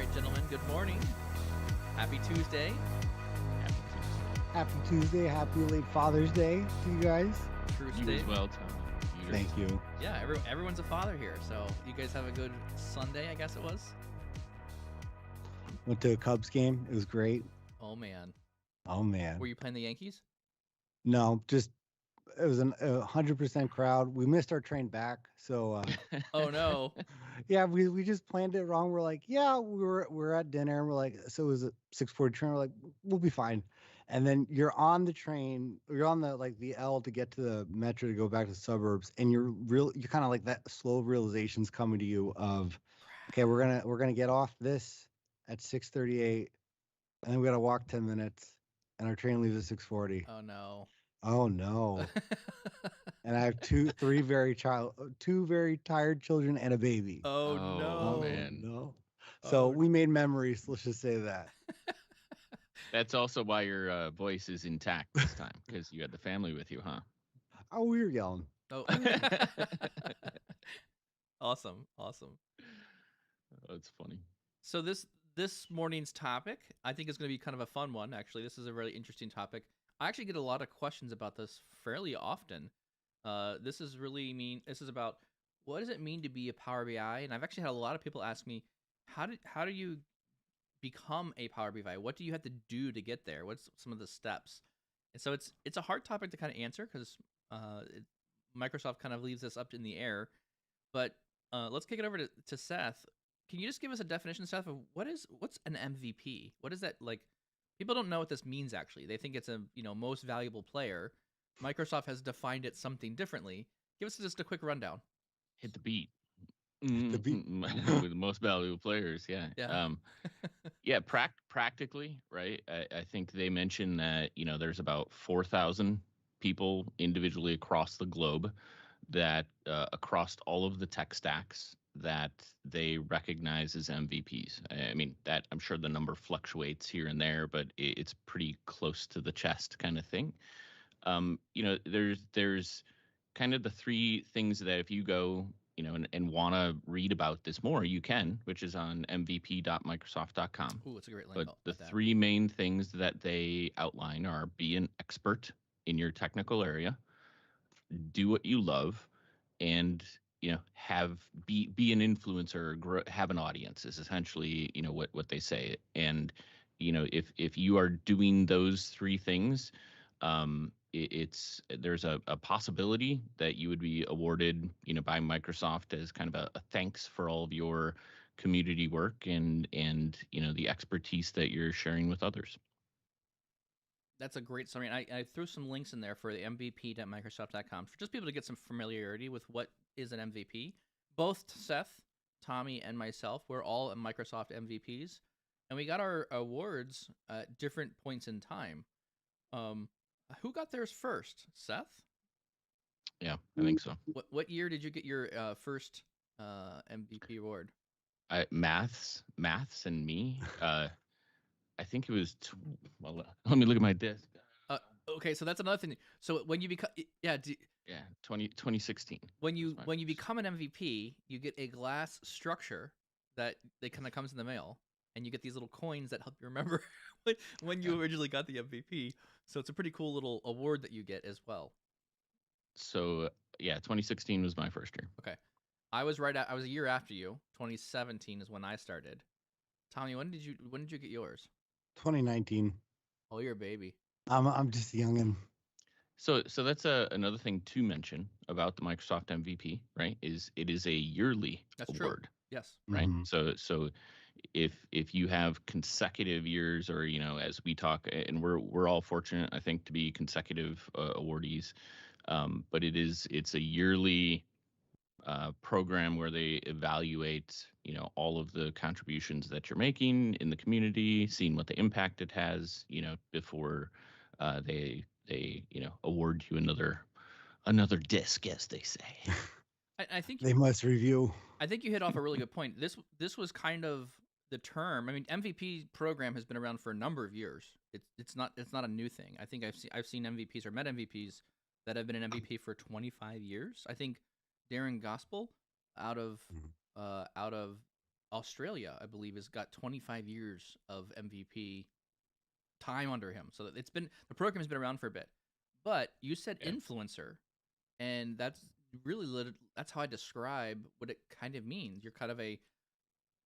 right, gentlemen, good morning. Happy Tuesday. Happy Tuesday. Happy late Father's Day to you guys. True You state. as well, Tom. Thank you. Yeah, everyone's a father here. So you guys have a good Sunday, I guess it was. Went to a Cubs game. It was great. Oh, man. Oh, man. Were you playing the Yankees? No, just it was a 100% crowd. We missed our train back. So, Oh, no. yeah, we just planned it wrong. We're like, yeah, we're at dinner. And we're like, so it was a 6:40 train. We're like, we'll be fine. And then you're on the train, you're on the L to get to the metro to go back to the suburbs, and you're kind of like that slow realization's coming to you of, okay, we're gonna get off this at 6:38, and then we gotta walk 10 minutes, and our train leaves at 6:40. Oh, no. Oh no! And I have two very tired children and a baby. Oh, no. man. No. So Oh, we made memories. Let's just say that. That's also why your voice is intact this time, because you had the family with you, huh? Oh, we were yelling. Oh. Awesome. That's funny. So this morning's topic, I think, is going to be kind of a fun one. Actually, this is a really interesting topic. I actually get a lot of questions about this fairly often. This is about what does it mean to be a Power BI, and I've actually had a lot of people ask me, how do you become a Power BI? What do you have to do to get there? What's some of the steps? And so it's a hard topic to kind of answer because Microsoft kind of leaves this up in the air. But let's kick it over to Seth. Can you just give us a definition, Seth, of what's an MVP? What is that like? People don't know what this means. Actually, they think it's a most valuable player. Microsoft has defined it something differently. Give us just a quick rundown. Hit the beat. The beat. With the most valuable players, yeah. Yeah. Practically, right? I think they mentioned that there's about 4,000 people individually across the globe that across all of the tech stacks that they recognize as MVPs. I mean, that I'm sure the number fluctuates here and there, but it's pretty close to the chest kind of thing. There's kind of the three things that if you go, and want to read about this more, you can, which is on mvp.microsoft.com. Ooh, it's a great link. But the three main things that they outline are be an expert in your technical area, do what you love, and be an influencer, have an audience is essentially what they say. And if you are doing those three things, there's a possibility that you would be awarded by Microsoft as kind of a thanks for all of your community work and the expertise that you're sharing with others. That's a great summary. I threw some links in there for the mvp.microsoft.com for just people to get some familiarity with what is an MVP. Both Seth, Tommy, and myself, we're all Microsoft MVPs, and we got our awards at different points in time. Who got theirs first? Seth? Yeah, I think so. What year did you get your first MVP award? Maths and me. I think it was. Let me look at my disc. Okay, so that's another thing. So when you become, 2016. When you become an MVP, you get a glass structure that kind of comes in the mail, and you get these little coins that help you remember when you originally got the MVP. So it's a pretty cool little award that you get as well. So 2016 was my first year. Okay, I was a year after you. 2017 is when I started. Tommy, when did you get yours? 2019. Oh, you're a baby. I'm just youngin'. So that's another thing to mention about the Microsoft MVP, right? It is a yearly award. True. Yes. Right. Mm-hmm. So if you have consecutive years, or as we talk, and we're all fortunate, I think, to be consecutive awardees, but it's a yearly program where they evaluate all of the contributions that you're making in the community, seeing what the impact it has, before they award you another disc, as they say. I think they must review. I think you hit off a really good point. This was kind of the term. I mean, MVP program has been around for a number of years. It's not a new thing. I think I've seen MVPs or met MVPs that have been an MVP for 25 years. I think Darren Gospel out of Australia, I believe, has got 25 years of MVP time under him. So the program has been around for a bit. But you said Yeah. influencer, and that's that's how I describe what it kind of means. You're kind of a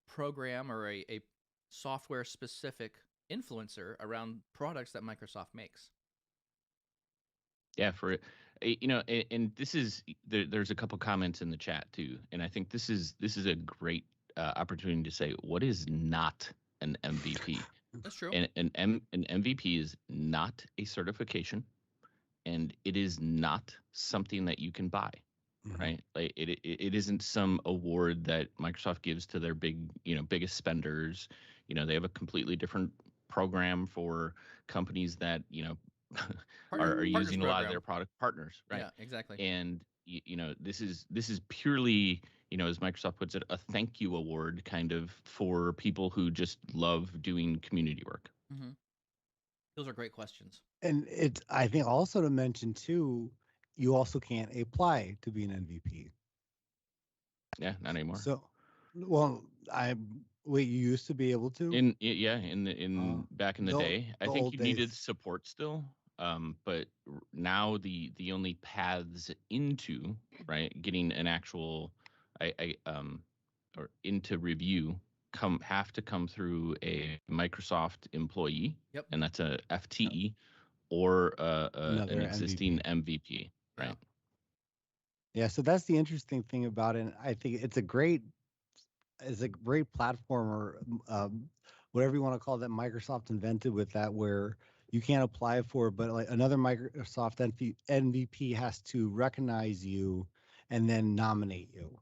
program or a software specific influencer around products that Microsoft makes. Yeah, and this is there's a couple comments in the chat too, and I think this is a great opportunity to say what is not an MVP. That's true. An MVP is not a certification, and it is not something that you can buy, Mhm. right? Like it isn't some award that Microsoft gives to their biggest spenders. They have a completely different program for companies that are Partners using a lot of their program. product partners, right? Yeah, exactly. And this is purely, as Microsoft puts it, a thank you award kind of for people who just love doing community work. Mm-hmm. Those are great questions. And it's, I think, also to mention too, you also can't apply to be an MVP. Yeah, not anymore. So, well, wait, you used to be able to. In back in the The day, I the think old you needed days. support still. But now the only paths into, right, getting an actual I or into review have to come through a Microsoft employee, Yep. and that's a Yep. FTE or an Another existing MVP. MVP, Yeah. right? Yeah, so that's the interesting thing about it. And I think it's a great platform, or whatever you want to call it, that Microsoft invented with that, where you can't apply for it, but like another Microsoft MVP has to recognize you and then nominate you,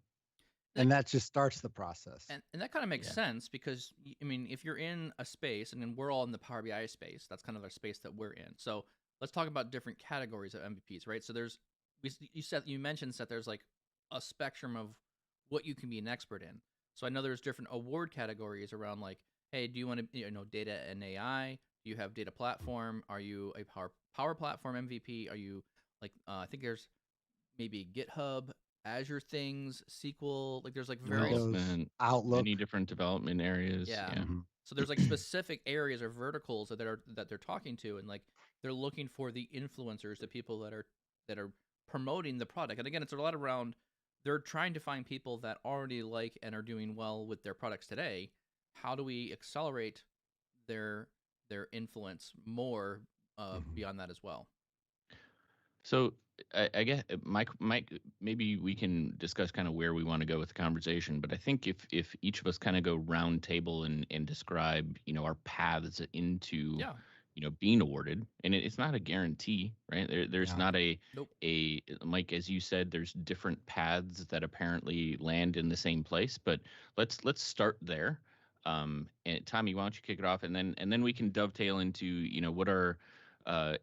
That, and that just starts the process. and that kind of makes Yeah. sense because I mean, if you're in a space, and then we're all in the Power BI space, that's kind of our space that we're in. So let's talk about different categories of MVPs, right? So you mentioned that there's like a spectrum of what you can be an expert in. So I know there's different award categories around like, hey, do you want to data and AI? Do you have data platform? Are you a power platform MVP? Are you like I think there's maybe GitHub, Azure things, SQL. Like there's like various. Windows, Development, Outlook. many different development areas. Yeah. Yeah. Mhm. So there's like specific areas or verticals that they're talking to, and like they're looking for the influencers, the people that are promoting the product. And again, it's a lot around they're trying to find people that already like and are doing well with their products today. How do we accelerate their their influence more Mhm. beyond that as well? So I guess Mike, maybe we can discuss kind of where we want to go with the conversation. But I think if each of us kind of go round table and describe, our paths into, Yeah. being awarded, and it's not a guarantee, right? There's Yeah. not Nope. a Mike, as you said, there's different paths that apparently land in the same place. But let's start there. And Tommy, why don't you kick it off, and then we can dovetail into, what are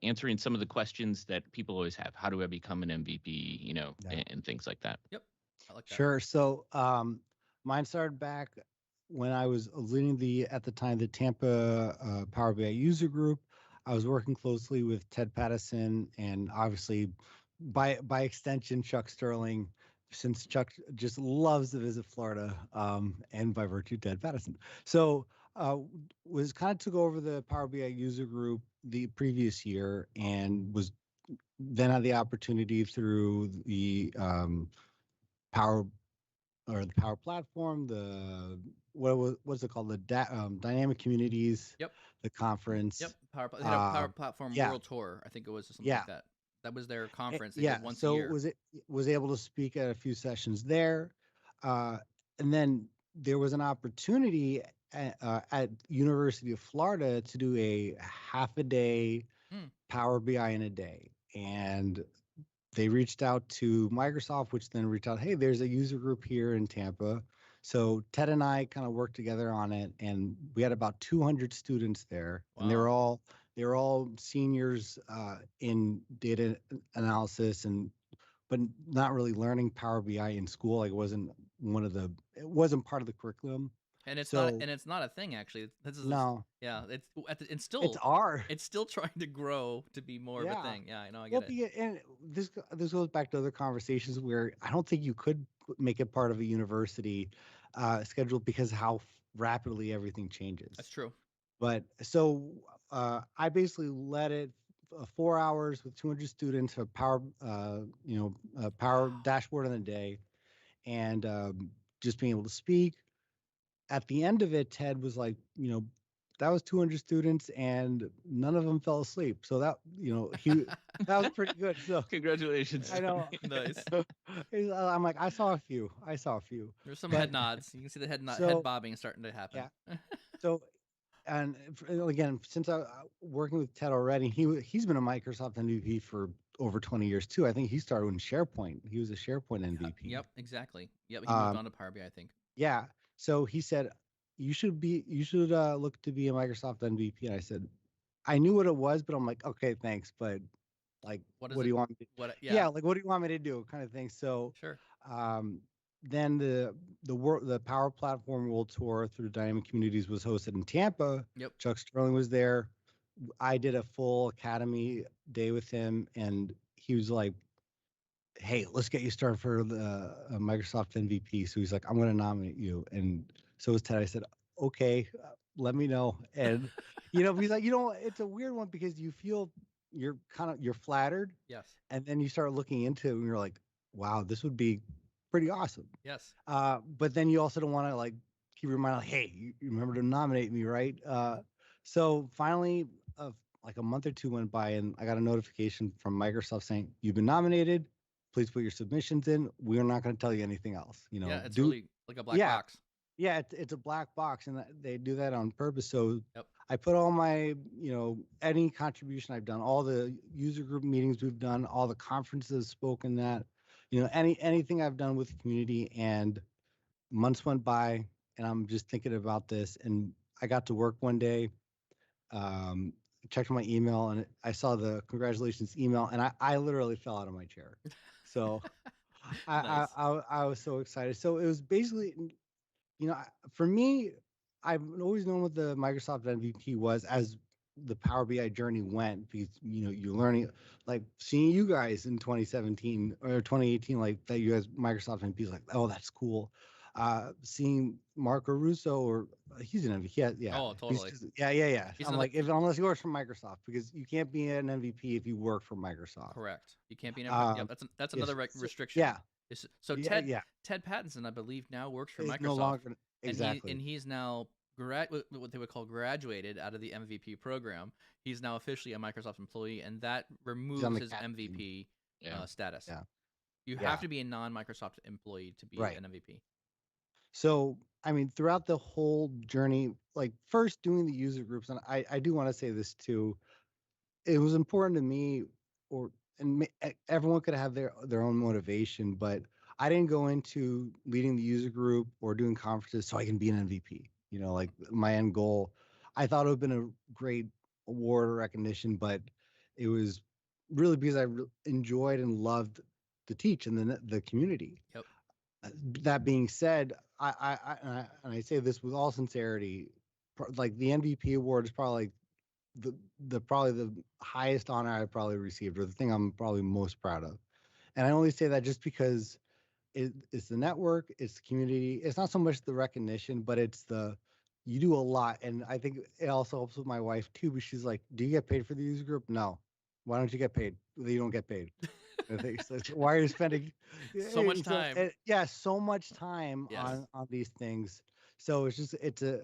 answering some of the questions that people always have. How do I become an MVP? Yeah. And things like that. Yep. I like that. Sure. So, mine started back when I was leading at the time, the Tampa Power BI user group. I was working closely with Ted Pattison, and obviously, by extension, Chuck Sterling, since Chuck just loves to visit Florida, and by virtue, Ted Pattison. So, was kind of took over the Power BI user group the previous year, and was then had the opportunity through the Power the Power Platform, what's it called, the Dynamic Communities, Yep. the Yep. conference. They had a Power Uh, Platform yeah, World Tour, I think it was, or something yeah, like that. That was their conference they yeah. did once a So year. was able to speak at a few sessions there, uh, and then there was an opportunity at University of Florida to do a half a day Hmm. Power BI in a day, and they reached out to Microsoft, which then reached out, hey, there's a user group here in Tampa. So Ted and I kind of worked together on it, and we had about 200 students there, and they were Wow. all seniors in data analysis, and but not really learning Power BI in school. Like it wasn't part of the curriculum. So And it's not a thing actually. This is no, yeah, it's our it's still trying to grow to be more of a yeah. thing. Yeah, I know, I Well, get it. and this goes back to other conversations where I don't think you could make it part of a university. schedule because how rapidly everything changes. That's true. But so I basically led it 4 hours with 200 students, a power, power dashboard in a day, and just being able to speak. At the end of it, Ted was like, that was 200 students, and none of them fell asleep. So that, he that was pretty good. So Congratulations. I know. Nice. I'm like, I saw a few. I saw a few. There's some But head nods. You can see the head so bobbing starting to happen. yeah. So and again, since I working with Ted already, he's been a Microsoft MVP for over 20 years too. I think he started in SharePoint. He was a SharePoint MVP. Yep, exactly. Yep, he moved on to Power BI, I think. Yeah. So he said, you should look to be a Microsoft MVP. And I said, I knew what it was, but I'm like, okay, thanks. But like, What what is do it? you want me to, What? yeah, Yeah, like, what do you want me to do? Kind of thing. So, sure. um, then the Power Platform World Tour through Dynamic Communities was hosted in Tampa. Yep. Chuck Sterling was there. I did a full academy day with him, and he was like, hey, let's get you started for the Microsoft MVP. So he's like, I'm going to nominate you. And so was Ted. I said, okay, let me know. And, he's like, it's a weird one because you feel you're flattered. Yes. And then you start looking into it and you're like, wow, this would be pretty awesome. Yes. But then you also don't want to like keep your mind like, hey, you remember to nominate me, right? So finally, like a month or two went by and I got a notification from Microsoft saying, you've been nominated. Please put your submissions in. We're not going to tell you anything else. Yeah, it's really like a black box. Yeah, it's a black box, and they do that on purpose. So Yep. I put all my, any contribution I've done, all the user group meetings we've done, all the conferences spoken that, anything I've done with the community. And months went by, and I'm just thinking about this. And I got to work one day, um, checked my email, and I saw the congratulations email, and I literally fell out of my chair. So Nice. I was so excited. So it was basically, for me, I've always known what the Microsoft MVP was as the Power BI journey went, because you're learning, like seeing you guys in 2017 or 2018, like that you guys Microsoft MVP is like, oh, that's cool. Seeing Marco Russo, or he's an MVP, yeah, Oh, totally. yeah. He's I'm another- like, unless you work for Microsoft, because you can't be an MVP if you work for Microsoft. Correct. You can't be an Um, that's yes, another so- restriction. yeah, So yeah. Ted Pattinson, I believe, now works for Is Microsoft. no longer exactly. And he's now what they would call graduated out of the MVP program. He's now officially a Microsoft employee, and that removes his MVP status. Yeah. You have to be a non-Microsoft employee to be Right. an MVP. So, I mean, throughout the whole journey, like first doing the user groups, and I do want to say this too, it was important to me, everyone could have their own motivation, but I didn't go into leading the user group or doing conferences so I can be an MVP. Like my end goal, I thought it would have been a great award or recognition, but it was really because I enjoyed and loved to teach and the community. Yep. That being said, and I say this with all sincerity, like the MVP award is probably like probably the highest honor I probably received, or the thing I'm probably most proud of. And I only say that just because it's the network, it's the community. It's not so much the recognition, but it's you do a lot. And I think it also helps with my wife too, but she's like, do you get paid for the user group? No. Why don't you get paid? You don't get paid. I think so. Why are you spending so much time? So much time Yes. on these things. So it's a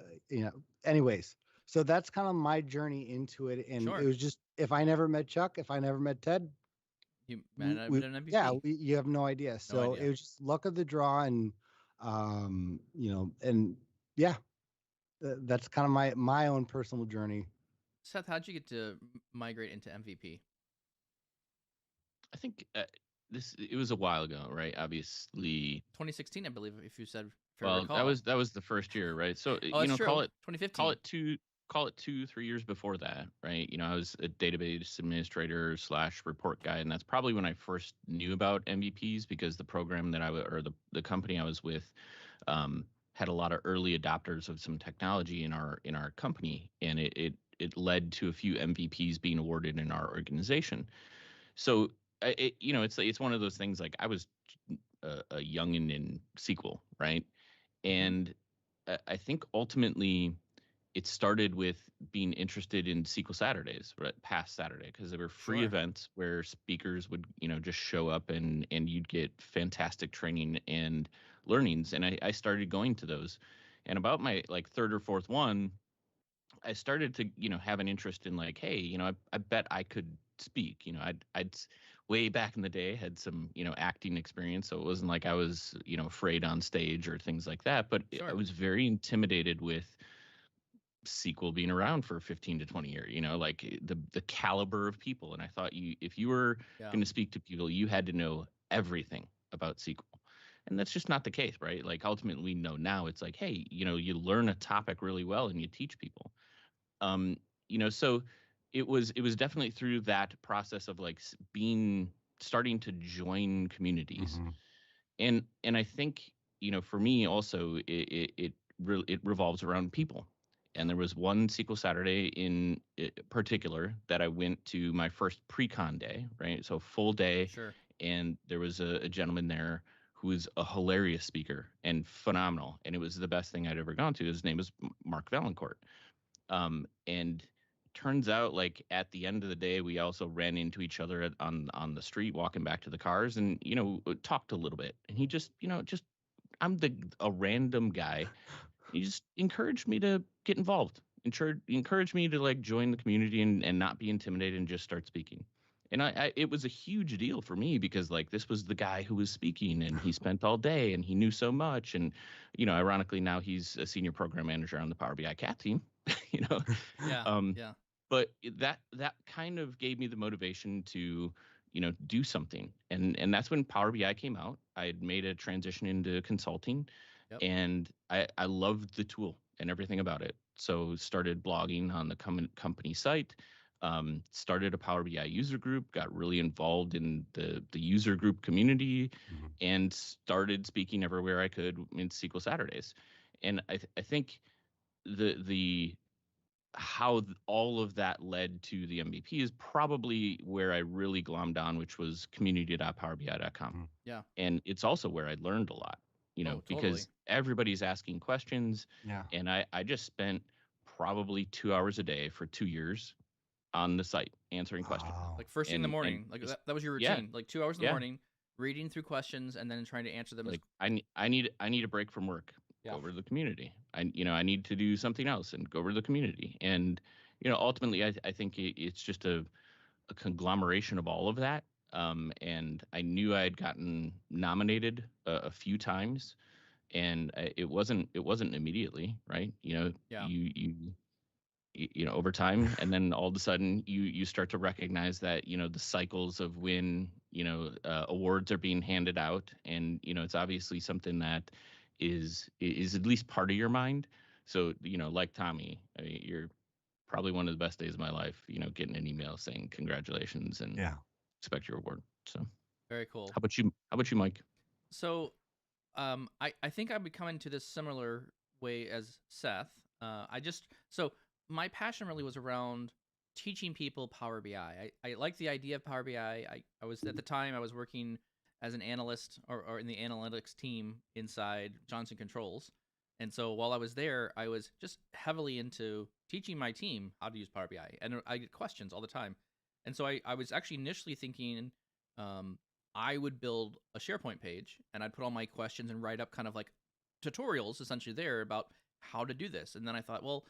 anyways. So that's kind of my journey into it, and Sure. it was just, if I never met Chuck, if I never met Ted, You might not have been an MVP. yeah, you have no idea. So idea. it was just luck of the draw, and and yeah, that's kind of my own personal journey. Seth, how'd you get to migrate into MVP? I think it was a while ago, right? Obviously, 2016, I believe, if you said. Well, that was the first year, right? So true. call it 2015. Call it 2-3 years before that, right? I was a database administrator / report guy, and that's probably when I first knew about MVPs, because the program that the company I was with had a lot of early adopters of some technology in our company, and it led to a few MVPs being awarded in our organization. So it's one of those things, like I was a youngin in SQL, right? Mm-hmm. And I think ultimately it started with being interested in SQL Saturdays, right? Past Saturday, because there were free Sure. events where speakers would, just show up and you'd get fantastic training and learnings. And I started going to those. And about my like third or fourth one, I started to, have an interest in like, hey, I bet I could speak. Way back in the day had some, acting experience. So it wasn't like I was, afraid on stage or things like that. But I Sure. was very intimidated with sequel being around for 15 to 20 years, like the caliber of people. And I thought if you were Yeah. going to speak to people, you had to know everything about sequel. And that's just not the case, right? Like ultimately we know now it's like, hey, you learn a topic really well and you teach people. um so it was definitely through that process of like being starting to join communities. Mm-hmm. And I think, for me also it revolves around people. And there was one SQL Saturday in particular that I went to my first pre-con day, right? So full day, Sure. and there was a gentleman there who was a hilarious speaker and phenomenal, and it was the best thing I'd ever gone to. His name was Mark Valancourt. And turns out like at the end of the day we also ran into each other on the street walking back to the cars, and talked a little bit. And he just I'm a random guy. He just encouraged me to get involved, encouraged me to like join the community and not be intimidated and just start speaking. And it was a huge deal for me because like this was the guy who was speaking and he spent all day and he knew so much. And ironically now he's a senior program manager on the Power BI cat team. you know Yeah. um Yeah. but that kind of gave me the motivation to do something. And that's when Power BI came out. I had made a transition into consulting, Yep. and I loved the tool and everything about it. So started blogging on the company site, started a Power BI user group, got really involved in the user group community, Mm-hmm. and started speaking everywhere I could in SQL Saturdays. And I think the how all of that led to the MVP is probably where I really glommed on, which was community.powerbi.com. Mm-hmm. Yeah. And it's also where I learned a lot, Oh, totally. because everybody's asking questions. Yeah. And I just spent probably 2 hours a day for 2 years on the site answering questions. Wow. Like first thing in the And morning, like just, that was your yeah, routine. Like 2 hours in the yeah. morning, reading through questions and then trying to answer them as Like I need a break from work. Go yeah. over to the community. I need to do something else and go over to the community. And ultimately I think it's just a conglomeration of all of that. And I knew I had gotten nominated a few times, and it wasn't immediately, right? Yeah. Over time, and then all of a sudden you start to recognize that the cycles of when awards are being handed out, and it's obviously something that is at least part of your mind. So like Tommy, I mean, you're probably one of the best days of my life, getting an email saying congratulations and Yeah. expect your award. So Very cool. how about you, Mike? So I think I'd be coming to this similar way as Seth. I just so my passion really was around teaching people Power BI. I like the idea of Power BI. I was at the time I was working as an analyst or in the analytics team inside Johnson Controls. And so while I was there, I was just heavily into teaching my team how to use Power BI. And I get questions all the time. And so I was actually initially thinking um, I would build a SharePoint page and I'd put all my questions and write up kind of like tutorials essentially there about how to do this. And then I thought, well,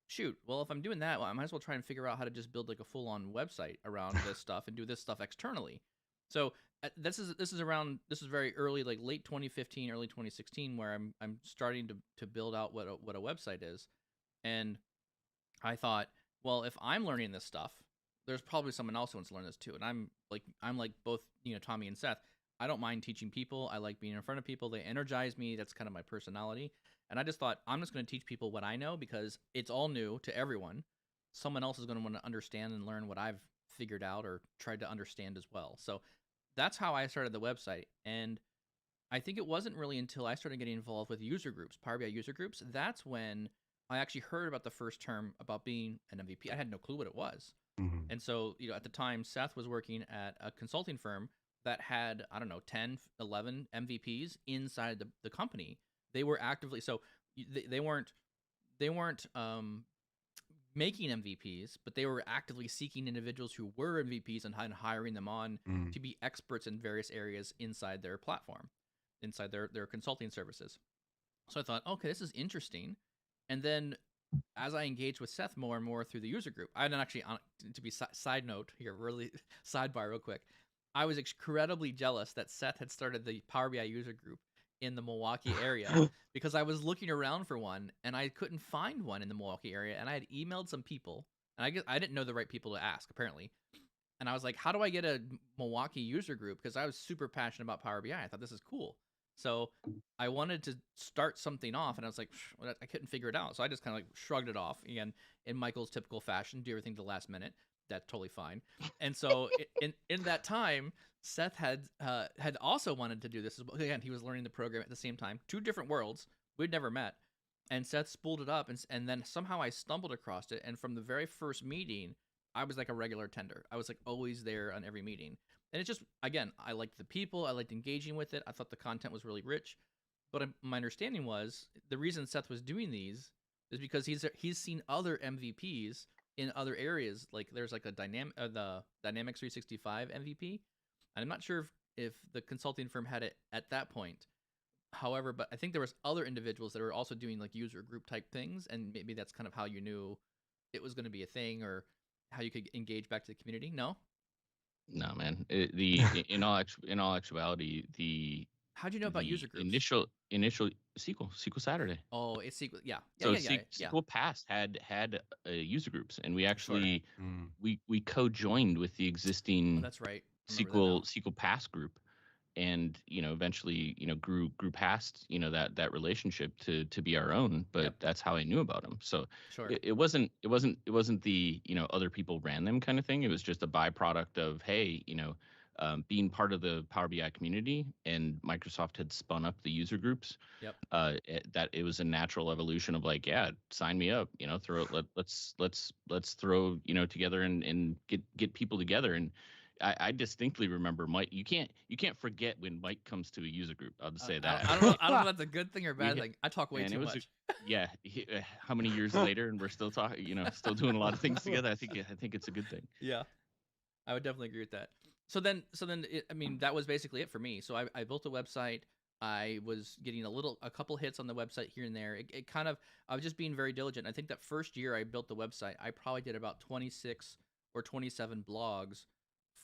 shoot, well, if I'm doing that, well, I might as well try and figure out how to just build like a full on website around this stuff and do this stuff externally. So this is very early, like late 2015, early 2016, where I'm starting to build out what a website is. And I thought, well, if I'm learning this stuff, there's probably someone else who wants to learn this too. And I'm like both, Tommy and Seth. I don't mind teaching people. I like being in front of people. They energize me. That's kind of my personality. And I just thought I'm just going to teach people what I know because it's all new to everyone. Someone else is going to want to understand and learn what I've figured out or tried to understand as well. So that's how I started the website. And I think it wasn't really until I started getting involved with user groups, Power BI user groups, that's when I actually heard about the first term about being an MVP. I had no clue what it was. Mm-hmm. And so, at the time, Seth was working at a consulting firm that had, I don't know, 10, 11 MVPs inside the company. they were actively they weren't making MVPs, but they were actively seeking individuals who were MVPs and hiring them on Mm. to be experts in various areas inside their platform, inside their consulting services. So I thought, okay, this is interesting. And then as I engaged with Seth more and more through the user group, I didn't actually, to be side note here, really sidebar real quick, I was incredibly jealous that Seth had started the Power BI user group in the Milwaukee area because I was looking around for one and I couldn't find one in the Milwaukee area, and I had emailed some people, and I guess I didn't know the right people to ask apparently. And I was like, how do I get a Milwaukee user group? Because I was super passionate about Power BI. I thought this is cool. So I wanted to start something off, and I was like, I couldn't figure it out. So I just kind of like shrugged it off again in Michael's typical fashion, do everything to the last minute. That's totally fine. And so in that time, Seth had also wanted to do this. Again, he was learning the program at the same time. Two different worlds. We'd never met. And Seth spooled it up, and then somehow I stumbled across it. And from the very first meeting, I was like a regular attender. I was like always there on every meeting. And it's just, again, I liked the people. I liked engaging with it. I thought the content was really rich. But my understanding was the reason Seth was doing these is because he's seen other MVPs in other areas. Like there's like the Dynamics 365 MVP. And I'm not sure if the consulting firm had it at that point. However, but I think there was other individuals that were also doing like user group type things, and maybe that's kind of how you knew it was going to be a thing, or how you could engage back to the community. No, No, man. In all actuality, how'd you know about the user groups? initial SQL Saturday. Oh, it's SQL. Yeah. So Yeah. SQL Past had user groups, and we Sure. actually Mm. we co-joined with the Oh, existing that's right. I remember that now. SQL Past group, and eventually grew past that relationship to be our own. But Yep. that's how I knew about them. So Sure. it wasn't the other people ran them kind of thing. It was just a byproduct of, hey, being part of the Power BI community, and Microsoft had spun up the user groups. Yep. That it was a natural evolution of like, yeah, sign me up, let's throw together and get people together. And I distinctly remember Mike. You can't forget when Mike comes to a user group. I'll just say that. I don't know if that's a good thing or bad thing. I talk way And too it was much. yeah. How many years later, and we're still talking. Still doing a lot of things together. I think it's a good thing. Yeah, I would definitely agree with that. So then I mean, that was basically it for me. So I built a website. I was getting a couple hits on the website here and there. It kind of, I was just being very diligent. I think that first year I built the website, I probably did about 26 or 27 blogs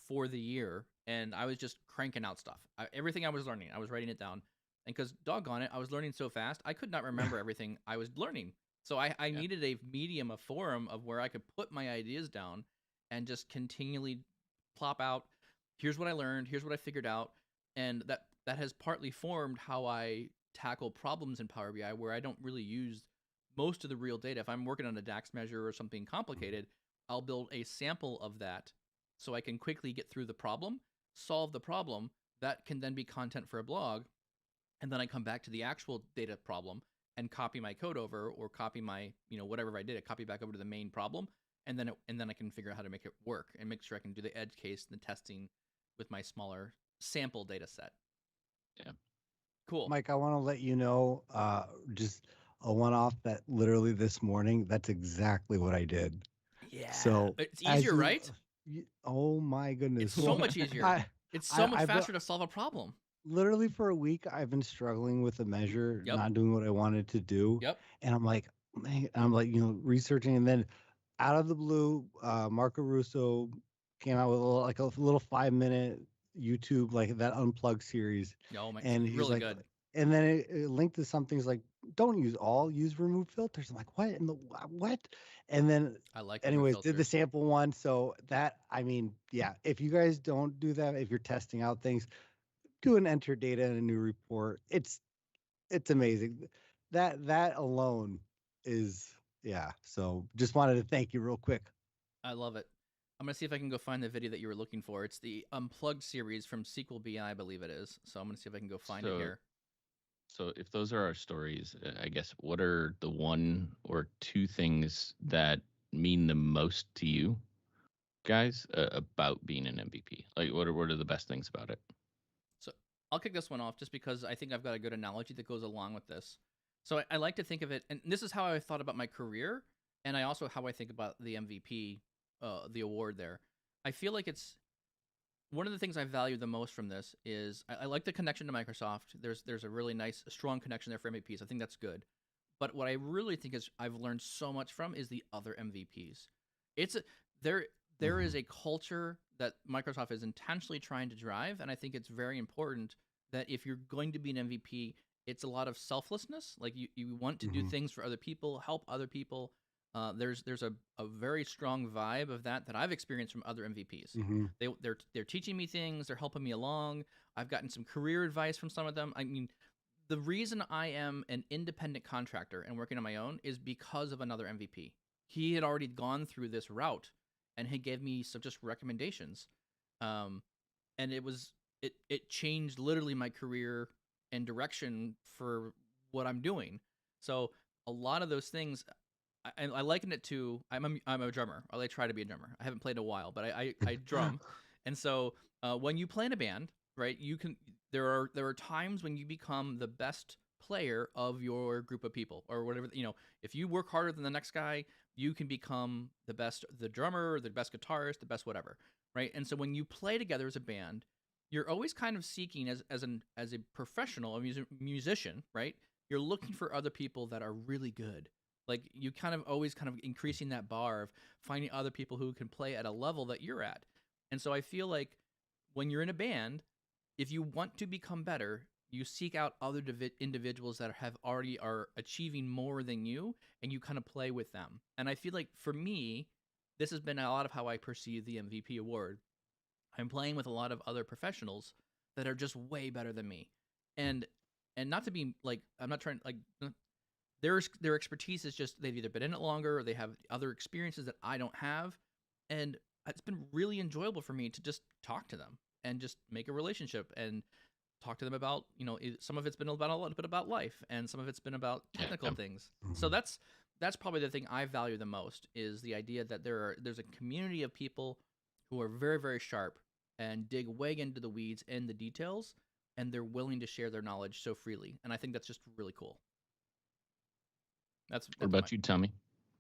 for the year, and I was just cranking out stuff. Everything I was learning, I was writing it down. And because doggone it, I was learning so fast, I could not remember everything I was learning. So I Yeah. needed a medium, a forum of where I could put my ideas down and just continually plop out, here's what I learned, here's what I figured out. And that has partly formed how I tackle problems in Power BI, where I don't really use most of the real data. If I'm working on a DAX measure or something complicated, I'll build a sample of that so I can quickly get through the problem, solve the problem. That can then be content for a blog. And then I come back to the actual data problem and copy my code over, or copy my, whatever I did, it copy back over to the main problem. And then I can figure out how to make it work and make sure I can do the edge case and the testing with my smaller sample data set. Yeah. Cool. Mike, I want to let you know, just a one-off, that literally this morning, that's exactly what I did. Yeah. So it's as easier, you- right? Oh my goodness. It's so much easier. It's so much I've faster to solve a problem. literally for a week I've been struggling with a measure, Yep. not doing what I wanted to do. Yep. And I'm like, man, researching, and then out of the blue, Marco Russo came out with a little 5-minute YouTube, like that Unplugged series. Oh my, And he's really like, good. and then it linked to some things like, don't use remove filters. I'm like, what in the what? And then I like. anyways, did the sample one. So that, I mean, yeah, if you guys don't do that, if you're testing out things, do an enter data in a new report. It's amazing. That alone is, yeah. So just wanted to thank you real quick. I love it. I'm gonna see if I can go find the video that you were looking for. It's the Unplugged series from SQL BI, I believe it is. So I'm gonna see if I can go find it here. So if those are our stories, I guess, what are the one or two things that mean the most to you guys about being an MVP? Like, what are the best things about it? So I'll kick this one off just because I think I've got a good analogy that goes along with this. So I like to think of it, and this is how I thought about my career, and I also how I think about the MVP, the award there. I feel like it's one of the things I value the most from this is I like the connection to Microsoft. There's a really nice, strong connection there for MVPs. I think that's good. But what I really think is I've learned so much from is the other MVPs. It's a, there there Mhm. is a culture that Microsoft is intentionally trying to drive, and I think it's very important that if you're going to be an MVP, it's a lot of selflessness. Like you want to do Mhm. things for other people, help other people. There's a very strong vibe of that I've experienced from other MVPs. Mhm. They're teaching me things, they're helping me along. I've gotten some career advice from some of them. I mean, the reason I am an independent contractor and working on my own is because of another MVP. He had already gone through this route, and he gave me some just recommendations. Um, and it changed literally my career and direction for what I'm doing. So a lot of those things, I liken it to I'm a drummer. I try to be a drummer. I haven't played in a while, but I drum, and so when you play in a band, right? There are times when you become the best player of your group of people or whatever. If you work harder than the next guy, you can become the drummer, the best guitarist, the best whatever, right? And so when you play together as a band, you're always kind of seeking as a professional, musician, right? You're looking for other people that are really good, like you kind of always kind of increasing that bar of finding other people who can play at a level that you're at. And so I feel like when you're in a band, if you want to become better, you seek out other individuals that have already are achieving more than you, and you kind of play with them. And I feel like for me, this has been a lot of how I perceive the MVP award. I'm playing with a lot of other professionals that are just way better than me. And not to be like I'm not trying like their expertise is just they've either been in it longer or they have other experiences that I don't have, and it's been really enjoyable for me to just talk to them and just make a relationship and talk to them about some of it's been about a little bit about life and some of it's been about Yeah. technical things. So Mhm. that's probably the thing I value the most is the idea that there's a community of people who are very very sharp and dig way into the weeds and the details, and they're willing to share their knowledge so freely, and I think that's just really cool. What That's my about you, Tommy?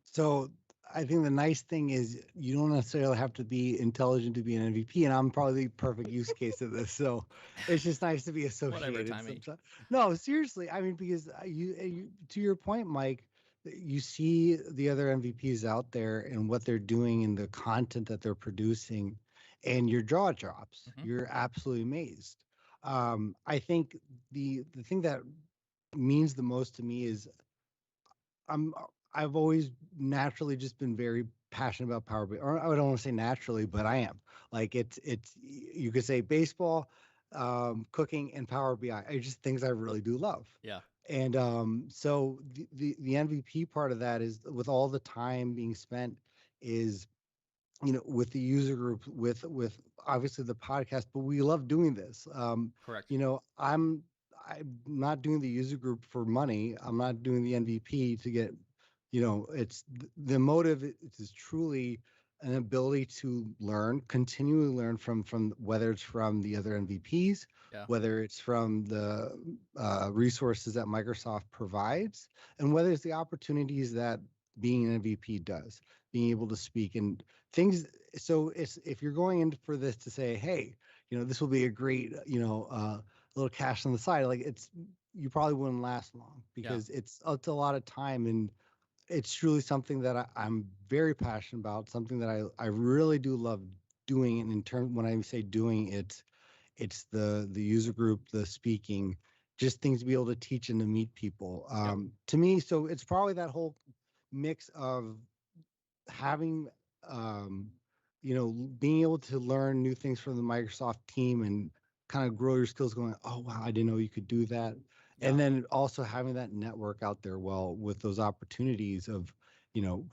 So I think the nice thing is you don't necessarily have to be intelligent to be an MVP, and I'm probably the perfect use case of this. So it's just nice to be whatever, associated Tommy. sometimes. No, seriously. I mean, because you to your point, Mike, you see the other MVPs out there and what they're doing and the content that they're producing, and your jaw drops. Hmm. You're absolutely amazed. I think the thing that means the most to me is I'm I've always naturally just been very passionate about Power BI. Or I don't want to say naturally, but I am. Like you could say baseball, cooking, and Power BI. I just things I really do love. Yeah. And so the MVP part of that is with all the time being spent is with the user group, with obviously the podcast, but we love doing this. Correct. You know, I'm not doing the user group for money. I'm not doing the MVP to get, it's the motive is truly an ability to learn, continually learn from whether it's from the other MVPs, Yeah. whether it's from the resources that Microsoft provides, and whether it's the opportunities that being an MVP does, being able to speak and things. So it's if you're going in for this to say, hey, this will be a great, little cash on the side, like you probably wouldn't last long Yeah. because it's a lot of time, and it's truly something that I'm very passionate about, something that I really do love doing. And in terms, when I say doing it, it's the user group, the speaking, just things to be able to teach and to meet people. Yep. To me, so it's probably that whole mix of having um being able to learn new things from the Microsoft team and kind of grow your skills, going, oh wow, I didn't know you could do that. Yeah. And then also having that network out there, well, with those opportunities of,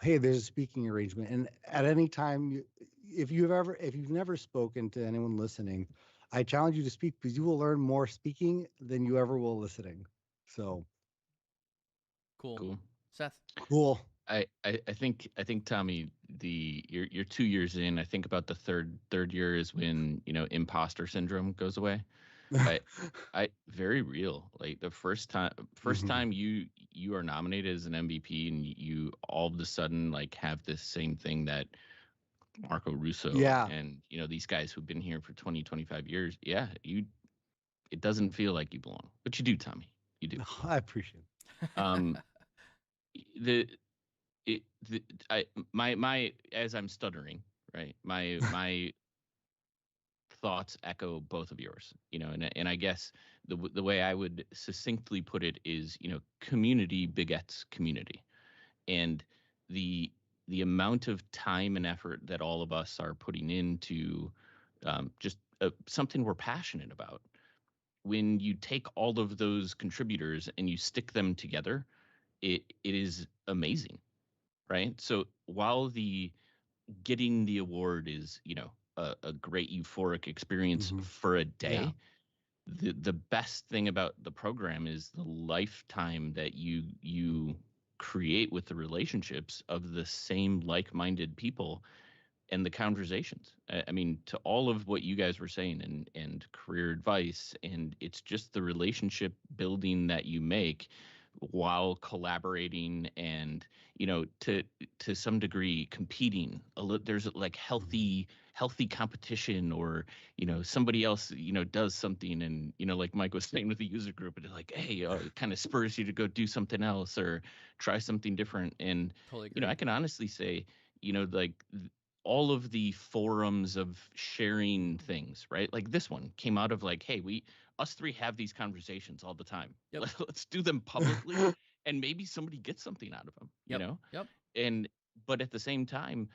hey, there's a speaking arrangement. And at any time if you've never spoken to anyone listening, I challenge you to speak, because you will learn more speaking than you ever will listening. So Cool. Cool. Seth. cool. I think Tommy, you're 2 years in. I think about the third year is when imposter syndrome goes away. I very real. Like the first Mhm. time you are nominated as an MVP, and you all of a sudden like have this same thing that Marco Russo Yeah. and these guys who've been here for 20, 25 years. Yeah, it doesn't feel like you belong, but you do, Tommy. You do. I appreciate it. Um, the it the I my as I'm stuttering, right? My thoughts echo both of yours, and I guess the way I would succinctly put it is, community begets community, and the the amount of time and effort that all of us are putting into just something we're passionate about. When you take all of those contributors and you stick them together, it is amazing, right? So while the getting the award is, a great euphoric experience Mhm. for a Yeah. day, the best thing about the program is the lifetime that you create with the relationships of the same like-minded people and the conversations. I mean, to all of what you guys were saying, and career advice, and it's just the relationship building that you make while collaborating, and to some degree competing. There's like Mhm. healthy competition, or somebody else does something, and like Mike was saying with the user group, it's like, hey, it kind of spurs you to go do something else or try something different. And Totally I agree. can honestly say, like all of the forums of sharing things, right? Like this one came out of like, hey, us three have these conversations all the time. Yep. Let's do them publicly, and maybe somebody gets something out of them, Yep. Yep. And but at the same time,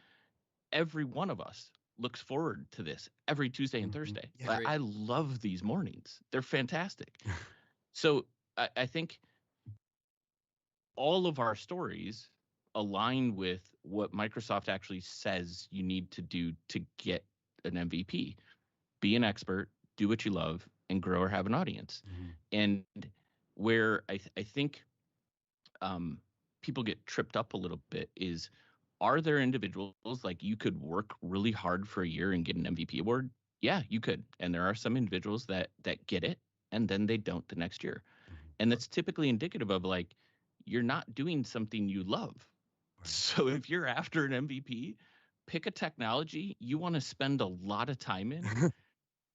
every one of us looks forward to this every Tuesday and Mhm. Thursday. Yeah. Agreed. I love these mornings. They're fantastic. So I think all of our stories align with what Microsoft actually says you need to do to get an MVP. Be an expert, do what you love, and grow or have an audience. Mhm. And where I think people get tripped up a little bit is, are there individuals like you could work really hard for a year and get an MVP award? Yeah, you could. And there are some individuals that get it and then they don't the next year. Mhm. And that's typically indicative of like you're not doing something you love. So if you're after an MVP, pick a technology you want to spend a lot of time in, Right.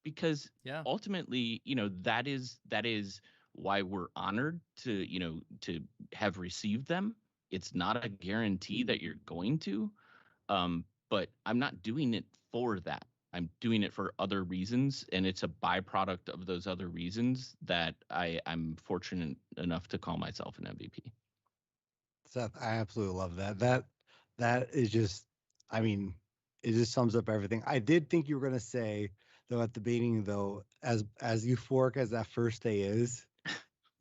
because Yeah. ultimately, that is why we're honored to have received them. It's not a guarantee that you're going to, but I'm not doing it for that. I'm doing it for other reasons, and it's a byproduct of those other reasons that I'm fortunate enough to call myself an MVP. Seth, I absolutely love that. That is just, I mean, it just sums up everything. I did think you were gonna say though at the beginning though, as euphoric as that first day is,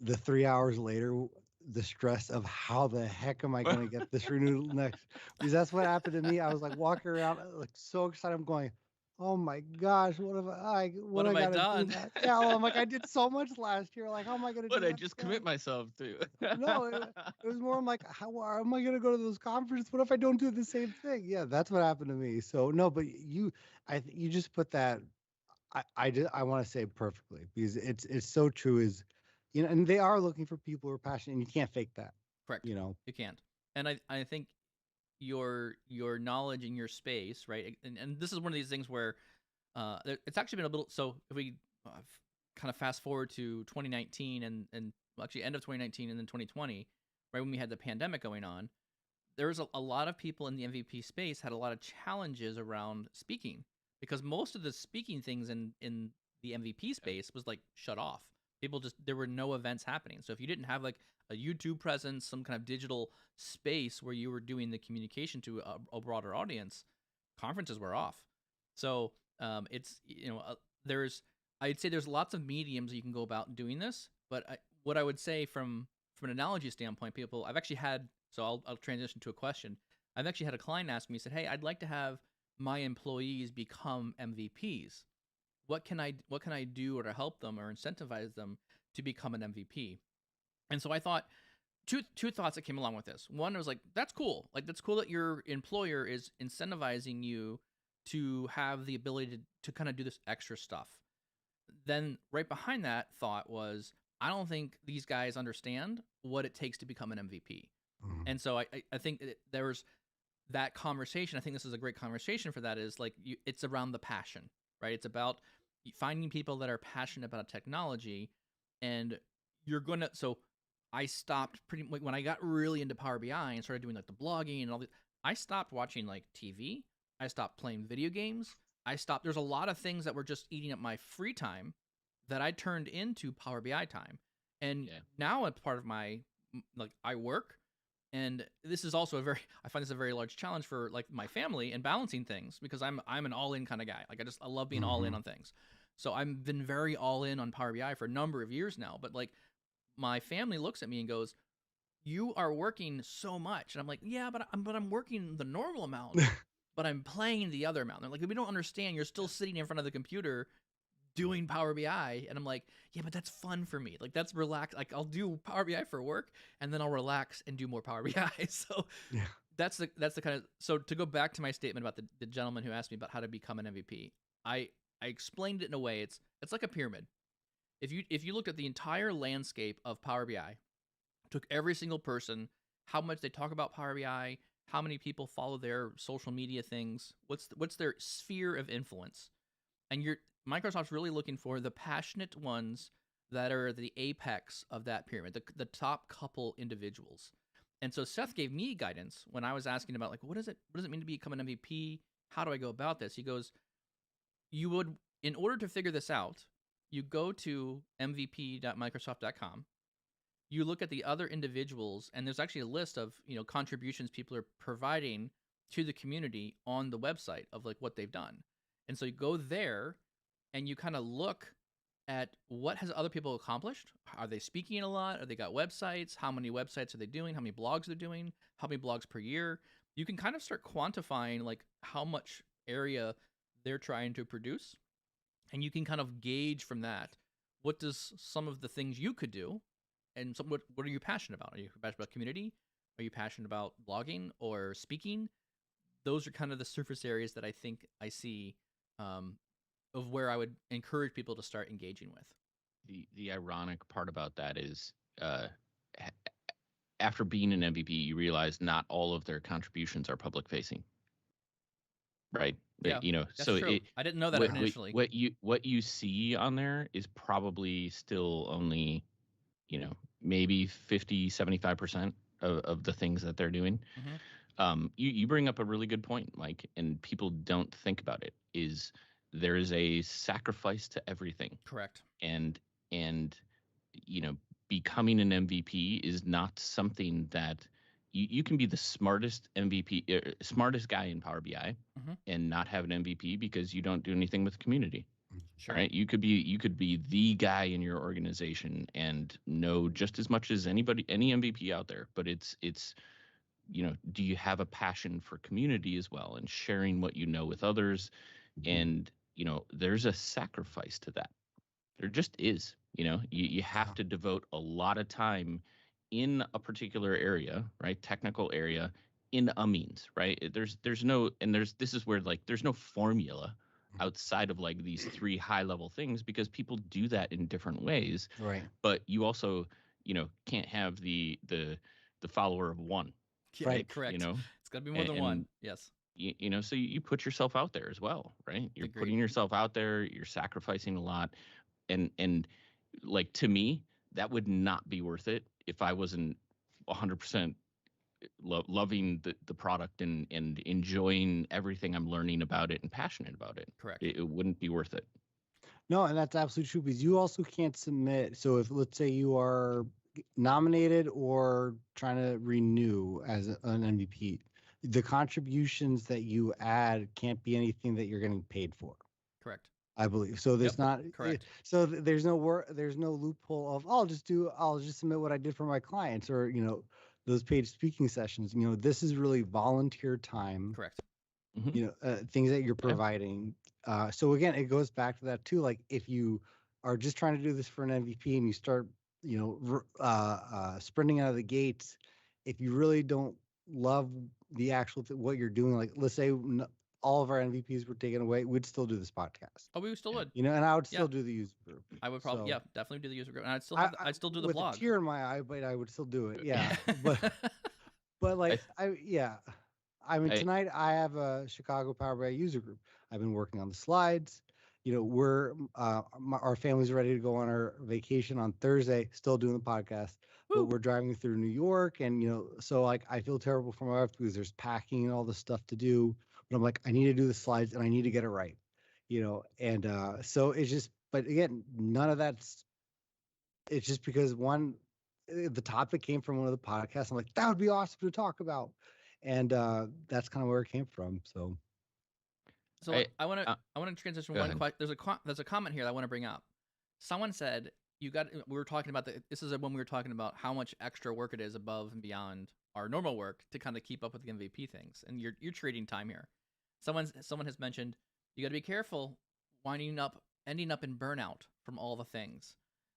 the 3 hours later, the stress of how the heck am I gonna get this renewed next? Because that's what happened to me. I was like walking around like so excited. I'm going, oh my gosh, what What I have I gotta do done? now? Yeah, well, I'm like I did so much last year. Like how am I gonna But do I that just commit again? myself to. No, it was more. I'm like, how am I gonna go to those conferences? What if I don't do the same thing? Yeah, that's what happened to me. So no, but you just put that. I want to say perfectly because it's so true. Is and they are looking for people who are passionate, and you can't fake that. Correct. You know. You can't. And I think your knowledge in your space, right? And this is one of these things where it's actually been a little. So if we kind of fast forward to 2019 and well, actually end of 2019 and then 2020, right when we had the pandemic going on, there was a lot of people in the MVP space had a lot of challenges around speaking because most of the speaking things in the MVP space was like shut off. People just there were no events happening. So if you didn't have like a YouTube presence, some kind of digital space where you were doing the communication to a broader audience, conferences were off. So it's there's I'd say there's lots of mediums you can go about doing this, but what I would say from an analogy standpoint, people I've actually had so I'll transition to a question. I've actually had a client ask me, said, "Hey, I'd like to have my employees become MVPs. What can I do or to help them or incentivize them to become an MVP?" And so I thought two thoughts that came along with this. One was like, that's cool. Like that's cool that your employer is incentivizing you to have the ability to kind of do this extra stuff. then right behind that thought was, I don't think these guys understand what it takes to become an MVP. Mhm. And so I think there was that conversation. I think this is a great conversation for that. Is like it's around the passion, right? It's about finding people that are passionate about a technology, and you're gonna. So I stopped when I got really into Power BI and started doing like the blogging and all this. I stopped watching like TV. I stopped playing video games. I stopped. There's a lot of things that were just eating up my free time that I turned into Power BI time, and Yeah. now it's part of my like I work, and this is also a very I find this a very large challenge for like my family and balancing things, because I'm an all in kind of guy. Like I love being all in Mhm. on things. So I've been very all in on Power BI for a number of years now. But like my family looks at me and goes, "You are working so much," and I'm like, "Yeah, but I'm working the normal amount, but I'm playing the other amount." They're like, "We don't understand. You're still sitting in front of the computer doing Power BI," and I'm like, "Yeah, but that's fun for me. Like that's relax. Like I'll do Power BI for work, and then I'll relax and do more Power BI." So Yeah. that's the kind of, so to go back to my statement about the gentleman who asked me about how to become an MVP, I explained it in a way. It's like a pyramid. If you looked at the entire landscape of Power BI, took every single person, how much they talk about Power BI, how many people follow their social media things, what's their sphere of influence, and Microsoft's really looking for the passionate ones that are the apex of that pyramid, the top couple individuals. And so Seth gave me guidance when I was asking about like what does it mean to become an MVP? How do I go about this? He goes, you would, in order to figure this out, you go to mvp.microsoft.com. You look at the other individuals, and there's actually a list of contributions people are providing to the community on the website of like what they've done. And so you go there and you kind of look at what has other people accomplished. Are they speaking a lot? Are they got websites? How many websites are they doing? How many blogs they're doing? How many blogs per year? You can kind of start quantifying like how much area they're trying to produce, and you can kind of gauge from that what does some of the things you could do, and what are you passionate about? Are you passionate about community? Are you passionate about blogging or speaking? Those are kind of the surface areas that I think I see, um, of where I would encourage people to start engaging with. The ironic part about that is, uh, ha- after being an MVP, you realize not all of their contributions are public facing, right? Yeah, that's So true. I didn't know that what initially. what you see on there is probably still only, maybe 50-75% of the things that they're doing. Hmm. You bring up a really good point, Mike, and people don't think about it. Is there is a sacrifice to everything, Correct. and and you know becoming an MVP is not something that you can be the smartest MVP, smartest guy in Power BI, Hmm. and not have an MVP because you don't do anything with the community. All Sure. right, you could be the guy in your organization and know just as much as any MVP out there, but it's do you have a passion for community as well and sharing what you know with others? Mhm. And there's a sacrifice to that. There just is. You have Yeah. to devote a lot of time in a particular area, right? Technical area, in a means, right? There's no, and this is where, like, there's no formula Mhm. outside of like these three high level things, because people do that in different ways. Right. But you also, can't have the follower of one, Yeah, Right. right? correct. It's got to be more And, than one. Yes. so you put yourself out there as well, right? You're Agreed. putting yourself out there, you're sacrificing a lot. And like, to me, that would not be worth it if I wasn't 100% loving the product and enjoying everything I'm learning about it and passionate about it. Correct. It wouldn't be worth it. No, and that's absolutely true, because you also can't submit. So if, let's say, you are nominated or trying to renew as an MVP, the contributions that you add can't be anything that you're getting paid for, Correct. I believe. So there's Yep. not, Correct. so there's no loophole of, I'll just submit what I did for my clients, or, those paid speaking sessions. This is really volunteer time, Correct. Hmm. things that you're Yeah. providing. So again, it goes back to that too. Like, if you are just trying to do this for an MVP and you start, sprinting out of the gates, if you really don't love the actual what you're doing, like, let's say all of our MVPs were taken away, we'd still do this podcast. Oh, we still would. And I would Yeah. still do the user group. I would probably, So, yeah, definitely do the user group, and I'd still do the with blog. a tear in my eye, but I would still do it. Yeah, but like I mean, I tonight I have a Chicago Power BI user group. I've been working on the slides. We're our family's ready to go on our vacation on Thursday. Still doing the podcast, but we're driving through New York, and so like I feel terrible for my wife because there's packing and all this stuff to do. But I'm like, I need to do the slides and I need to get it right, And so it's just, but again, none of that's. It's just because the topic came from one of the podcasts. I'm like, that would be awesome to talk about, and that's kind of where it came from. So I want to transition one question. There's a comment here that I want to bring up. Someone said we were talking about this is when we were talking about how much extra work it is above and beyond our normal work to kind of keep up with the MVP things, and you're trading time here. Someone has mentioned you got to be careful ending up in burnout from all the things.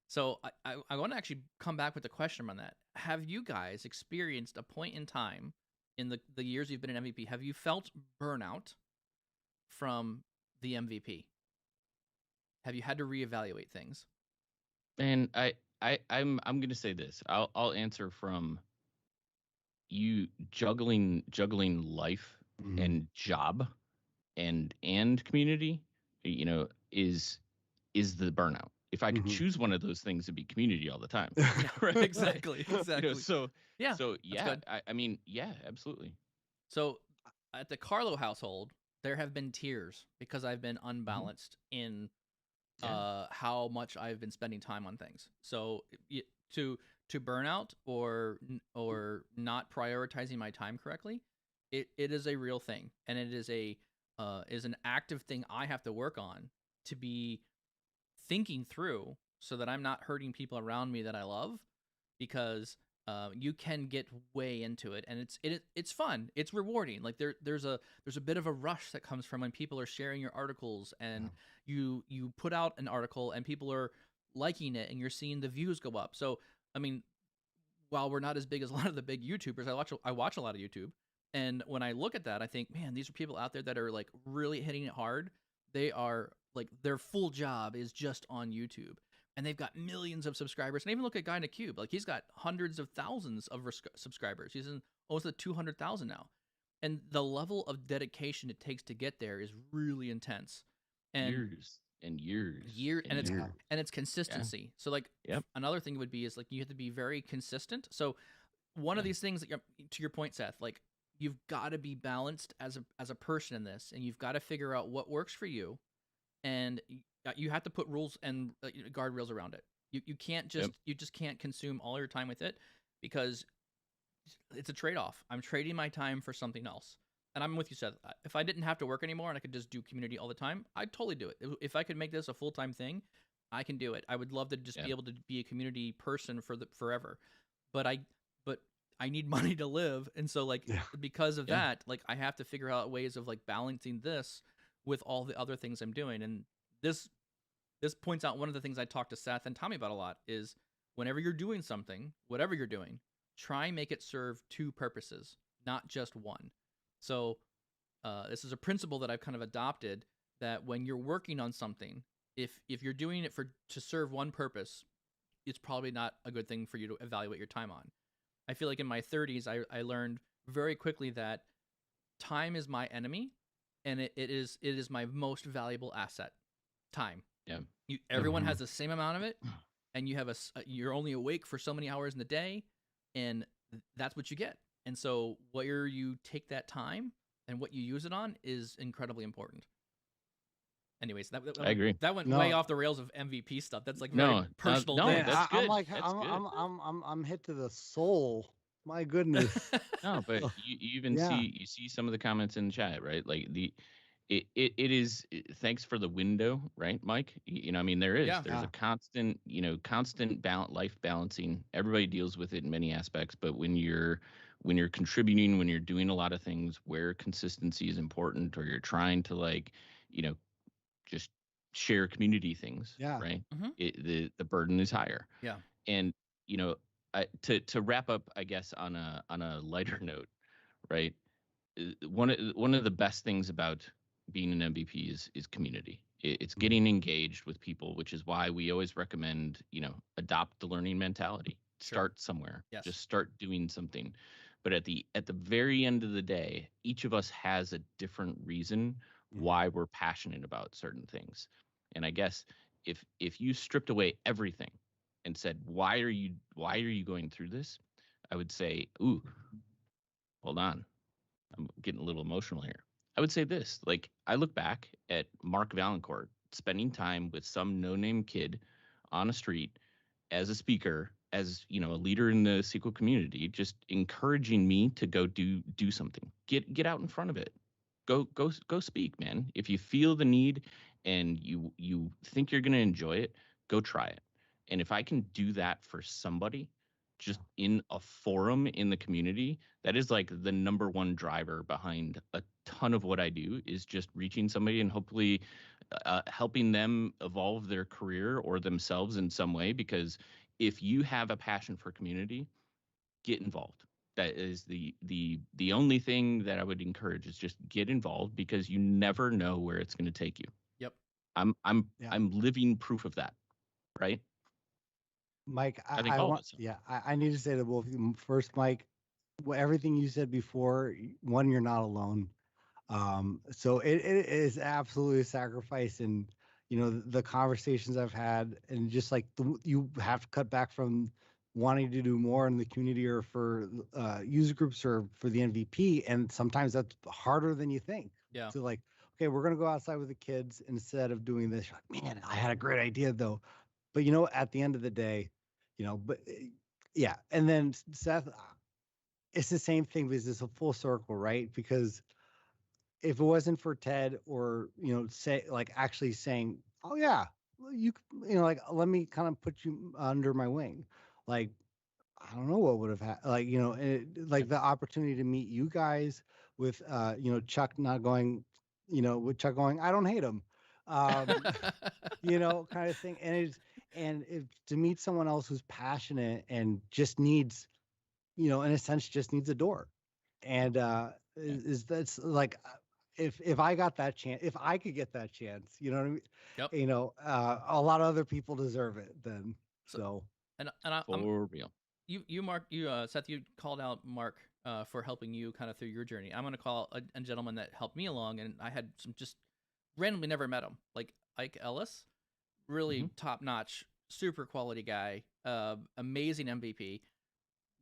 So I want to actually come back with a question on that. Have you guys experienced a point in time in the years you've been an MVP? Have you felt burnout from the MVP? Have you had to reevaluate things? And I'm going to say this. I'll answer from you juggling life and job and community, is the burnout. If I could choose one of those things, it'd be community all the time. Right, exactly. So yeah, I mean, yeah, absolutely. So at the Carlo household, there have been tears because I've been unbalanced in how much I've been spending time on things. So to burnout or not prioritizing my time correctly, it is a real thing, and it is an active thing I have to work on to be thinking through so that I'm not hurting people around me that I love, because you can get way into it, and it's fun, it's rewarding. Like there's a bit of a rush that comes from when people are sharing your articles, and you put out an article and people are liking it and you're seeing the views go up. So I mean, while we're not as big as a lot of the big YouTubers, I watch a lot of YouTube, and when I look at that, I think, man, these are people out there that are like really hitting it hard. They are like, their full job is just on YouTube, and they've got millions of subscribers. And even look at Guy in a Cube, like he's got hundreds of thousands of subscribers. He's in almost at 200,000 now, and the level of dedication it takes to get there is really intense. And years, and it's consistency. Yeah. So like another thing would be is like you have to be very consistent. So one of these things that to your point, Seth, like you've got to be balanced as a person in this, and you've got to figure out what works for you, and you have to put rules and guardrails around it. You can't just you just can't consume all your time with it, because it's a trade-off. I'm trading my time for something else. And I'm with you, Seth. If I didn't have to work anymore and I could just do community all the time, I'd totally do it. If I could make this a full-time thing, I can do it. I would love to just be able to be a community person forever. But I need money to live, and so like because of that, like I have to figure out ways of like balancing this with all the other things I'm doing. And this points out one of the things I talk to Seth and Tommy about a lot is whenever you're doing something, whatever you're doing, try and make it serve two purposes, not just one. So this is a principle that I've kind of adopted, that when you're working on something, if you're doing it to serve one purpose, it's probably not a good thing for you to evaluate your time on. I feel like in my 30s, I learned very quickly that time is my enemy, and it is my most valuable asset. Time. Yeah. Everyone has the same amount of it, and you're only awake for so many hours in the day, and that's what you get. And so where you take that time and what you use it on is incredibly important. Anyways, I agree. That went way off the rails of MVP stuff. That's like very personal. No, that's good. I'm like, I'm hit to the soul. My goodness. No, but you even see some of the comments in the chat, right? Like it is. Thanks for the window, right, Mike? I mean, there's a constant, life balancing. Everybody deals with it in many aspects, but when you're contributing, when you're doing a lot of things where consistency is important, or you're trying to just share community things, right? Mm-hmm. The burden is higher. Yeah. And to wrap up, I guess on a lighter note, right? one of the best things about being an MVP is community. It's getting engaged with people, which is why we always recommend, adopt the learning mentality. Sure. Start somewhere. Yes. Just start doing something. But at the very end of the day, each of us has a different reason why we're passionate about certain things. And I guess if you stripped away everything and said, why are you going through this? I would say, ooh, hold on. I'm getting a little emotional here. I would say this, like, I look back at Mark Valancourt spending time with some no-name kid on a street as a speaker, as, a leader in the SQL community, just encouraging me to go do something. Get out in front of it. Go speak, man. If you feel the need and you think you're going to enjoy it, go try it. And if I can do that for somebody just in a forum in the community, that is like the number one driver behind a ton of what I do, is just reaching somebody and hopefully helping them evolve their career or themselves in some way. Because if you have a passion for community, get involved. That is the only thing that I would encourage, is just get involved, because you never know where it's going to take you. Yep. I'm living proof of that, right? Mike, I think all of us. I need to say to both of you first, Mike, everything you said before, one, you're not alone. So it is absolutely a sacrifice, and the conversations I've had, and just like you have to cut back from wanting to do more in the community or for user groups or for the MVP, and sometimes that's harder than you think. Yeah. So like, okay, we're gonna go outside with the kids instead of doing this. You're like, man, I had a great idea though, but at the end of the day, but yeah. And then Seth, it's the same thing, because it's a full circle, right? Because if it wasn't for Ted, or say, like, actually saying, oh yeah, well, like, let me kind of put you under my wing, like, I don't know what would have happened, like, like the opportunity to meet you guys with Chuck not going, with Chuck going, I don't hate him, um kind of thing. And if to meet someone else who's passionate and just needs, in a sense, just needs a door. And is that's like, if I got that chance, if I could get that chance, you know what I mean? Yep. A lot of other people deserve it then. So I'm for real. You Mark, Seth, you called out Mark for helping you kind of through your journey. I'm going to call a gentleman that helped me along, and I had some just randomly never met him, like Ike Ellis, really top notch, super quality guy, amazing MVP.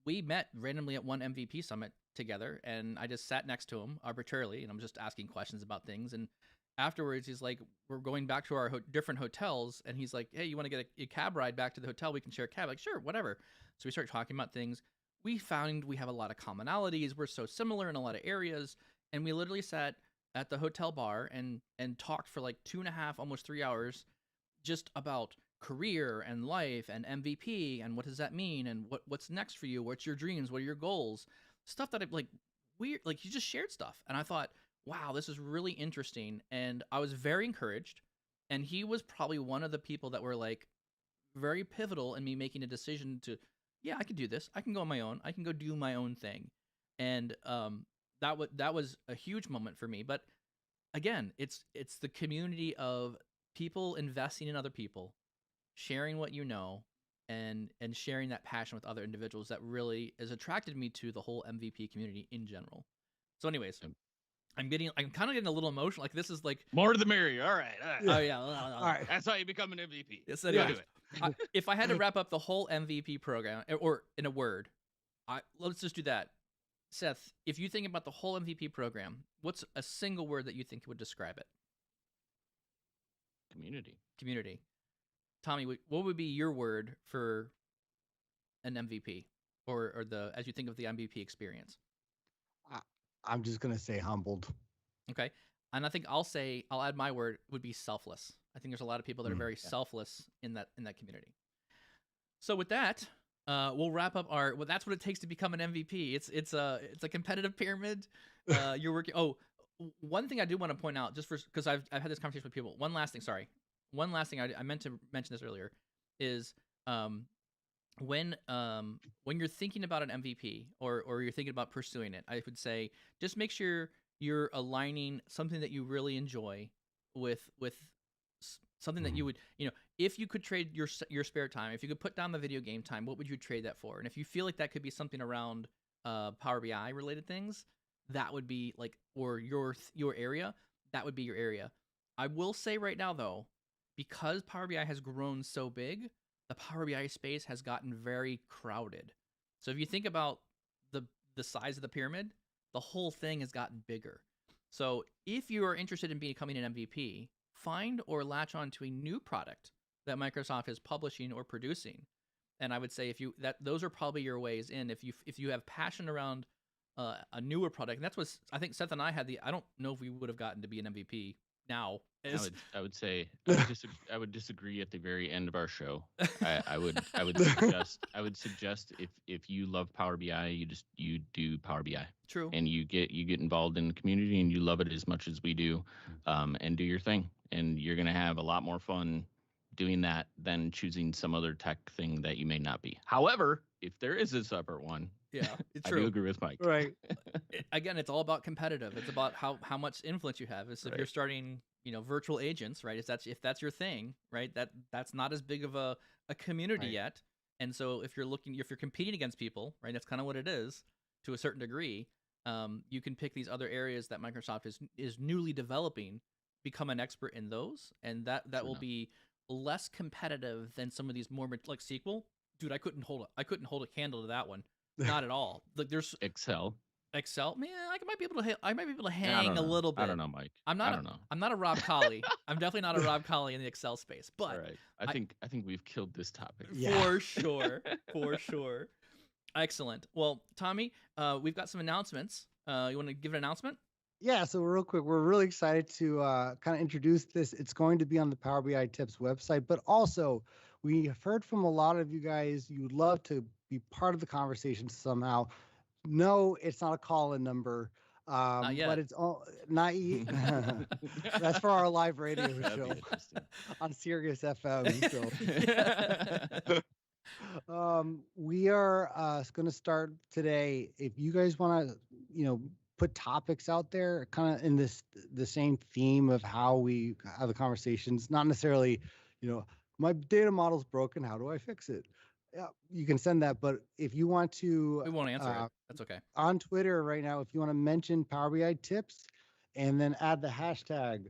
We met randomly at one MVP summit together, and I just sat next to him arbitrarily, and I'm just asking questions about things. And afterwards, he's like, we're going back to our different hotels, and he's like, hey, you want to get a cab ride back to the hotel? We can share a cab. Like, sure, whatever. So we start talking about things. We found we have a lot of commonalities. We're so similar in a lot of areas, and we literally sat at the hotel bar and talked for like 2.5, almost 3 hours, just about career and life and MVP and what does that mean and what's next for you? What's your dreams? What are your goals? Stuff that I like weird, like you just shared stuff. And I thought, wow, this is really interesting. And I was very encouraged. And he was probably one of the people that were like very pivotal in me making a decision to, yeah, I can do this. I can go on my own. I can go do my own thing. And that was a huge moment for me. But again, it's the community of people investing in other people, sharing what you know, and sharing that passion with other individuals that really has attracted me to the whole MVP community in general. So anyways, I'm kind of getting a little emotional. Like this is like more the merrier. All right. Oh yeah. All right. That's how you become an MVP. Yes, anyways, if I had to wrap up the whole MVP program, or in a word, let's just do that. Seth, if you think about the whole MVP program, what's a single word that you think would describe it? Community. Tommy, what would be your word for an MVP, or the as you think of the MVP experience? I'm just gonna say humbled. Okay, and I think I'll add my word would be selfless. I think there's a lot of people that are very selfless in that community. So with that, we'll wrap up our. Well, that's what it takes to become an MVP. It's a competitive pyramid. You're working. Oh, one thing I do want to point out, just because I've had this conversation with people. One last thing I meant to mention this earlier is when you're thinking about an MVP or you're thinking about pursuing it, I would say just make sure you're aligning something that you really enjoy with something that you would, if you could trade your spare time, if you could put down the video game time, what would you trade that for? And if you feel like that could be something around Power BI related things, that would be like, or your area, that would be your area. I will say right now though, because Power BI has grown so big, the Power BI space has gotten very crowded. So if you think about the the size of the pyramid, the whole thing has gotten bigger. So if you are interested in becoming an MVP, find or latch on to a new product that Microsoft is publishing or producing. And I would say if you that those are probably your ways in. If you have passion around a newer product, and that's what I think Seth and I had the. I don't know if we would have gotten to be an MVP now. I would say I would disagree at the very end of our show. I would suggest if you love Power BI, you do Power BI. True. And you get involved in the community and you love it as much as we do, and do your thing, and you're gonna have a lot more fun doing that than choosing some other tech thing that you may not be. However, if there is a separate one, Yeah, it's I true. do agree with Mike. Right. Again, it's all about competitive. It's about how much influence you have. If you're starting, virtual agents, right? If that's your thing, right? That's not as big of a community Right. yet. And so if you're competing against people, right? That's kind of what it is to a certain degree. You can pick these other areas that Microsoft is newly developing, become an expert in those, and that Sure will enough. be less competitive than some of these more like SQL. Dude, I couldn't hold a candle to that one. Not at all. Like there's Excel. Excel, man. I might be able to. I might be able to I hang don't a know. little bit. I don't know, Mike. I'm I not. don't know. I'm not a Rob Colley. I'm definitely not a Rob Colley in the Excel space. But All right. I think we've killed this topic. Yeah. for sure, for sure. Excellent. Well, Tommy, we've got some announcements. You want to give an announcement? Yeah, so real quick, we're really excited to kind of introduce this. It's going to be on the Power BI Tips website, but also we have heard from a lot of you guys. You would love to be part of the conversation somehow. No, it's not a call-in number, Not yet. but it's all not. That's for our live radio That'd show be interesting. on Sirius FM. So. Yeah. We are going to start today. If you guys want to, put topics out there, kind of in the same theme of how we have the conversations, not necessarily, my data model's broken. How do I fix it? Yeah, you can send that. But if you want to, We won't answer it. That's okay. on Twitter right now, if you want to mention Power BI tips, and then add the hashtag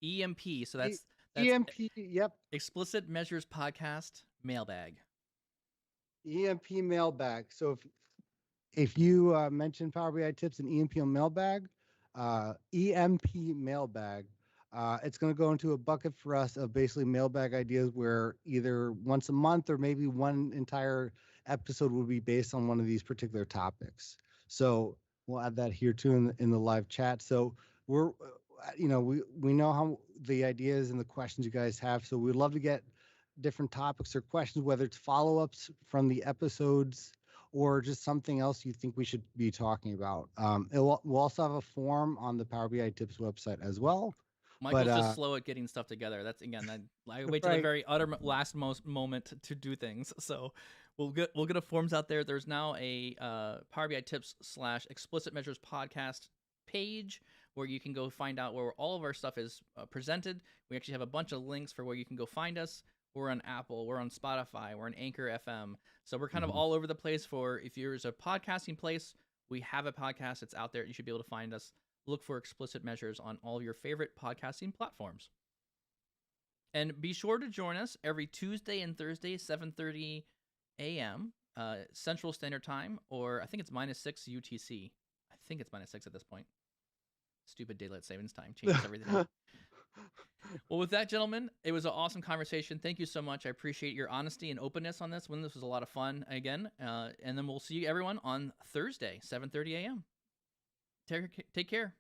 EMP. So that's EMP. Yep. Explicit Measures Podcast mailbag. EMP mailbag. So if you mention Power BI tips and EMP mailbag, EMP mailbag, it's going to go into a bucket for us of basically mailbag ideas where either once a month or maybe one entire episode will be based on one of these particular topics. So we'll add that here too in the live chat. So we're, we know how the ideas and the questions you guys have. So we'd love to get different topics or questions, whether it's follow-ups from the episodes or just something else you think we should be talking about. We'll also have a form on the Power BI Tips website as well. Michael's just slow at getting stuff together. That's again, I wait till the very last moment to do things. So we'll get a forms out there. There's now a Power BI Tips / Explicit Measures Podcast page where you can go find out where all of our stuff is presented. We actually have a bunch of links for where you can go find us. We're on Apple, we're on Spotify, we're on Anchor FM. So we're kind of all over the place. For if there's a podcasting place, we have a podcast. It's out there. You should be able to find us. Look for Explicit Measures on all of your favorite podcasting platforms. And be sure to join us every Tuesday and Thursday, 7:30 a.m. Central Standard Time, or I think it's -6 UTC. I think it's -6 at this point. Stupid daylight savings time changes everything. Well, with that, gentlemen, it was an awesome conversation. Thank you so much. I appreciate your honesty and openness on this one. This was a lot of fun again. And then we'll see you everyone on Thursday, 7:30 a.m. Take care.